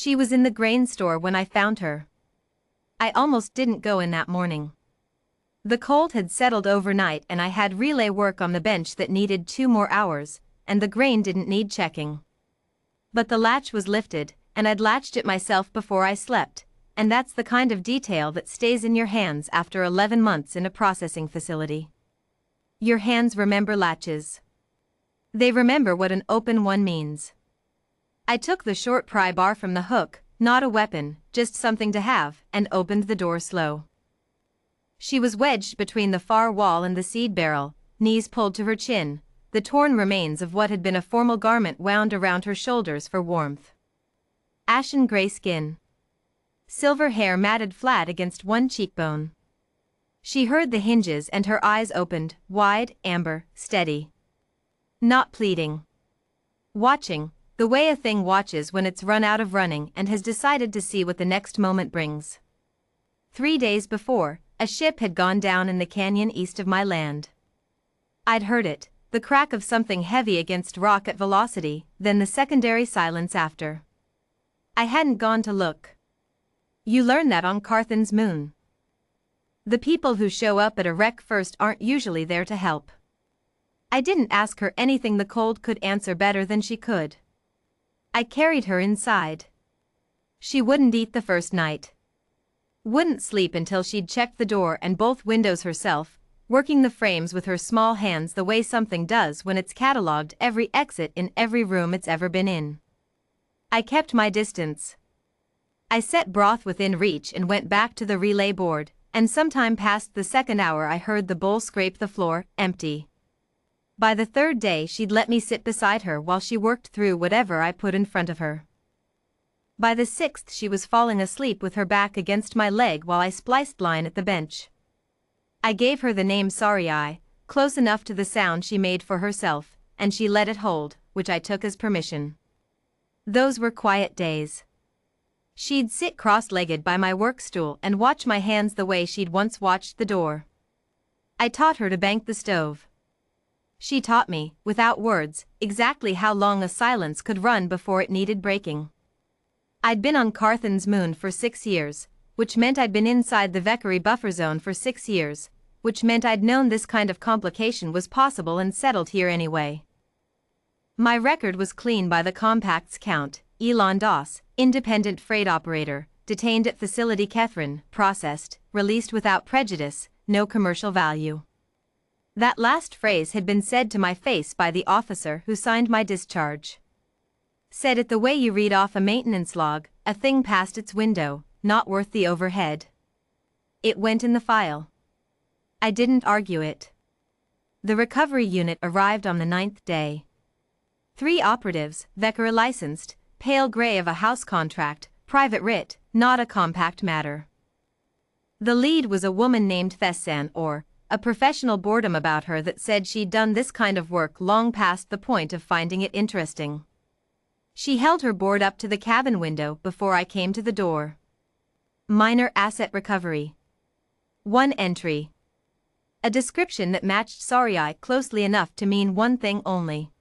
She was in the grain store when I found her. I almost didn't go in that morning. The cold had settled overnight and I had relay work on the bench that needed 2 more hours, and the grain didn't need checking. But the latch was lifted, and I'd latched it myself before I slept, and that's the kind of detail that stays in your hands after 11 months in a processing facility. Your hands remember latches. They remember what an open one means. I took the short pry bar from the hook, not a weapon, just something to have, and opened the door slow. She was wedged between the far wall and the seed barrel, knees pulled to her chin, the torn remains of what had been a formal garment wound around her shoulders for warmth. Ashen gray skin. Silver hair matted flat against one cheekbone. She heard the hinges and her eyes opened, wide, amber, steady. Not pleading. Watching, the way a thing watches when it's run out of running and has decided to see what the next moment brings. 3 days before, a ship had gone down in the canyon east of my land. I'd heard it, the crack of something heavy against rock at velocity, then the secondary silence after. I hadn't gone to look. You learn that on Carthan's moon. The people who show up at a wreck first aren't usually there to help. I didn't ask her anything the cold could answer better than she could. I carried her inside. She wouldn't eat the first night. Wouldn't sleep until she'd checked the door and both windows herself, working the frames with her small hands the way something does when it's catalogued every exit in every room it's ever been in. I kept my distance. I set broth within reach and went back to the relay board, and sometime past the second hour I heard the bowl scrape the floor, empty. By the third day she'd let me sit beside her while she worked through whatever I put in front of her. By the 6th she was falling asleep with her back against my leg while I spliced line at the bench. I gave her the name Sorry, close enough to the sound she made for herself, and she let it hold, which I took as permission. Those were quiet days. She'd sit cross-legged by my work stool and watch my hands the way she'd once watched the door. I taught her to bank the stove. She taught me, without words, exactly how long a silence could run before it needed breaking. I'd been on Carthan's moon for 6 years, which meant I'd been inside the Vekari buffer zone for 6 years, which meant I'd known this kind of complication was possible and settled here anyway. My record was clean by the compact's count. Elon Doss, independent freight operator, detained at facility Catherine, processed, released without prejudice, no commercial value. That last phrase had been said to my face by the officer who signed my discharge. Said it the way you read off a maintenance log, a thing past its window, not worth the overhead. It went in the file. I didn't argue it. The recovery unit arrived on the 9th day. 3 operatives, Vekari licensed, pale gray of a house contract, private writ, not a compact matter. The lead was a woman named Thessan or, a professional boredom about her that said she'd done this kind of work long past the point of finding it interesting. She held her board up to the cabin window before I came to the door. Minor asset recovery. 1 entry. A description that matched Sorry closely enough to mean one thing only.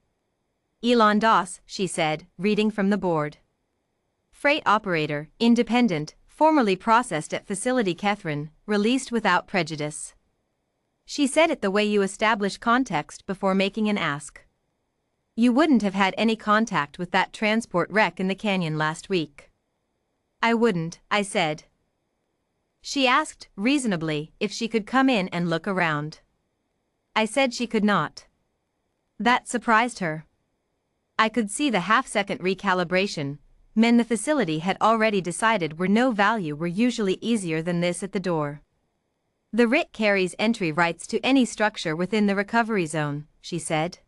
Elon Doss, she said, reading from the board. Freight operator, independent, formerly processed at facility Catherine, released without prejudice. She said it the way you establish context before making an ask. You wouldn't have had any contact with that transport wreck in the canyon last week. I wouldn't, I said. She asked, reasonably, if she could come in and look around. I said she could not. That surprised her. I could see the half-second recalibration. Men the facility had already decided were no value were usually easier than this at the door. The writ carries entry rights to any structure within the recovery zone, she said.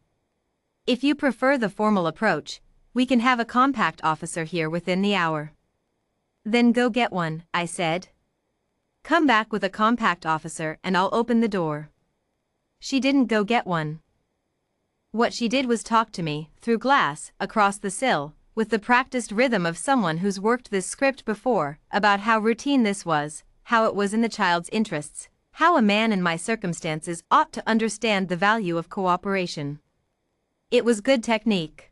If you prefer the formal approach, we can have a compact officer here within the hour. Then go get one, I said. Come back with a compact officer and I'll open the door. She didn't go get one. What she did was talk to me, through glass, across the sill, with the practiced rhythm of someone who's worked this script before, about how routine this was, how it was in the child's interests, how a man in my circumstances ought to understand the value of cooperation. It was good technique.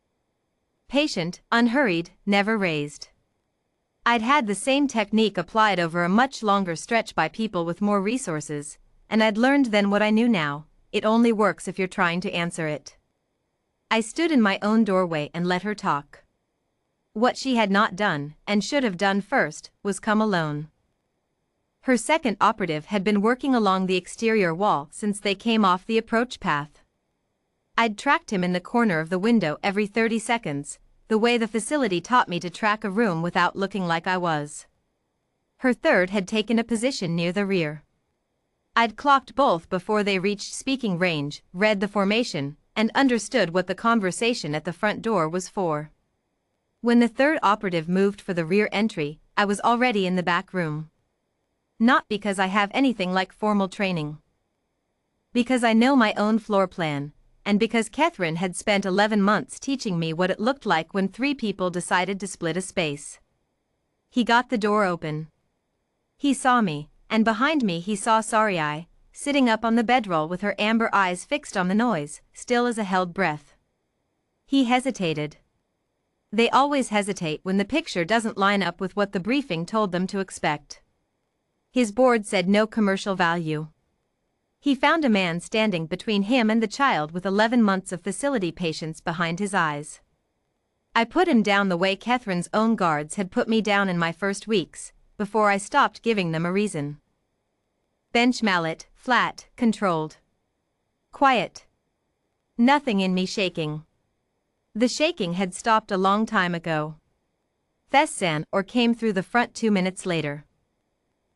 Patient, unhurried, never raised. I'd had the same technique applied over a much longer stretch by people with more resources, and I'd learned then what I knew now: it only works if you're trying to answer it. I stood in my own doorway and let her talk. What she had not done, and should have done first, was come alone. Her second operative had been working along the exterior wall since they came off the approach path. I'd tracked him in the corner of the window every 30 seconds, the way the facility taught me to track a room without looking like I was. Her third had taken a position near the rear. I'd clocked both before they reached speaking range, read the formation, and understood what the conversation at the front door was for. When the third operative moved for the rear entry, I was already in the back room. Not because I have anything like formal training. Because I know my own floor plan, and because Catherine had spent 11 months teaching me what it looked like when 3 people decided to split a space. He got the door open. He saw me, and behind me he saw Sarai, sitting up on the bedroll with her amber eyes fixed on the noise, still as a held breath. He hesitated. They always hesitate when the picture doesn't line up with what the briefing told them to expect. His board said no commercial value. He found a man standing between him and the child with 11 months of facility patience behind his eyes. I put him down the way Catherine's own guards had put me down in my first weeks, before I stopped giving them a reason. Bench mallet, flat, controlled. Quiet. Nothing in me shaking. The shaking had stopped a long time ago. Thessan or came through the front 2 minutes later.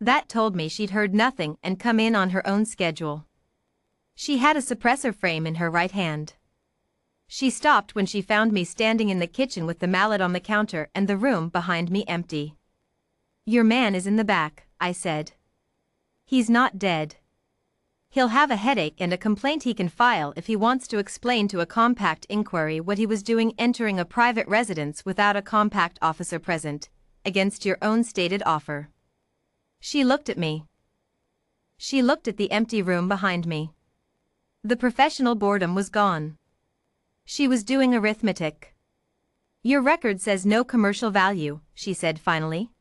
That told me she'd heard nothing and come in on her own schedule. She had a suppressor frame in her right hand. She stopped when she found me standing in the kitchen with the mallet on the counter and the room behind me empty. "Your man is in the back," I said. "He's not dead. He'll have a headache and a complaint he can file if he wants to explain to a compact inquiry what he was doing entering a private residence without a compact officer present, against your own stated offer." She looked at me. She looked at the empty room behind me. The professional boredom was gone. She was doing arithmetic. "Your record says no commercial value," she said finally.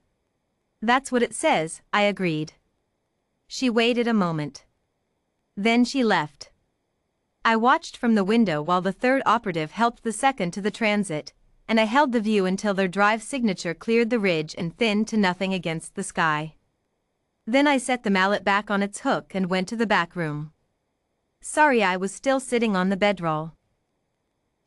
"That's what it says," I agreed. She waited a moment. Then she left. I watched from the window while the third operative helped the second to the transit, and I held the view until their drive signature cleared the ridge and thinned to nothing against the sky. Then I set the mallet back on its hook and went to the back room. Sarai was still sitting on the bedroll.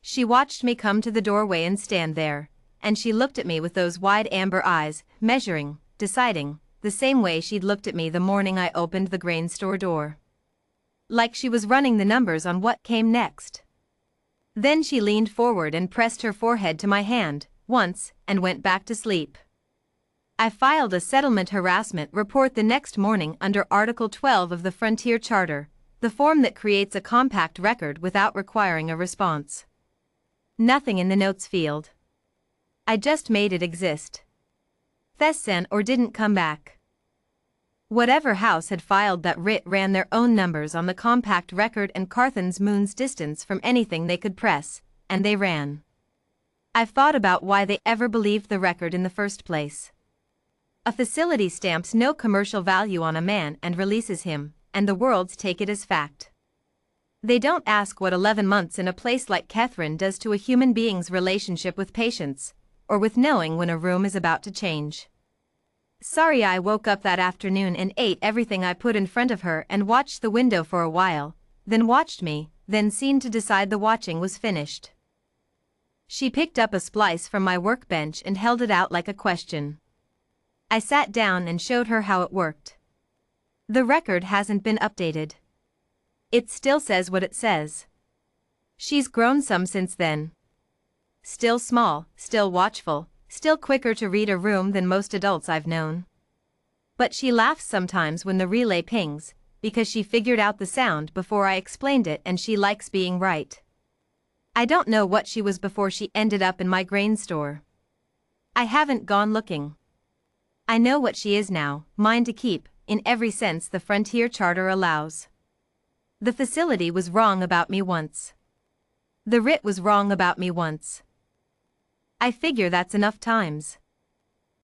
She watched me come to the doorway and stand there, and she looked at me with those wide amber eyes, measuring, deciding, the same way she'd looked at me the morning I opened the grain store door. Like she was running the numbers on what came next. Then she leaned forward and pressed her forehead to my hand, once, and went back to sleep. I filed a settlement harassment report the next morning under Article 12 of the Frontier Charter, the form that creates a compact record without requiring a response. Nothing in the notes field. I just made it exist. Thessan or didn't come back. Whatever house had filed that writ ran their own numbers on the compact record and Carthan's moon's distance from anything they could press, and they ran. I've thought about why they ever believed the record in the first place. A facility stamps no commercial value on a man and releases him, and the worlds take it as fact. They don't ask what 11 months in a place like Catherine does to a human being's relationship with patients, or with knowing when a room is about to change. Sarai woke up that afternoon and ate everything I put in front of her and watched the window for a while, then watched me, then seemed to decide the watching was finished. She picked up a splice from my workbench and held it out like a question. I sat down and showed her how it worked. The record hasn't been updated. It still says what it says. She's grown some since then. Still small, still watchful, still quicker to read a room than most adults I've known. But she laughs sometimes when the relay pings, because she figured out the sound before I explained it and she likes being right. I don't know what she was before she ended up in my grain store. I haven't gone looking. I know what she is now, mine to keep, in every sense the Frontier Charter allows. The facility was wrong about me once. The writ was wrong about me once. I figure that's enough times.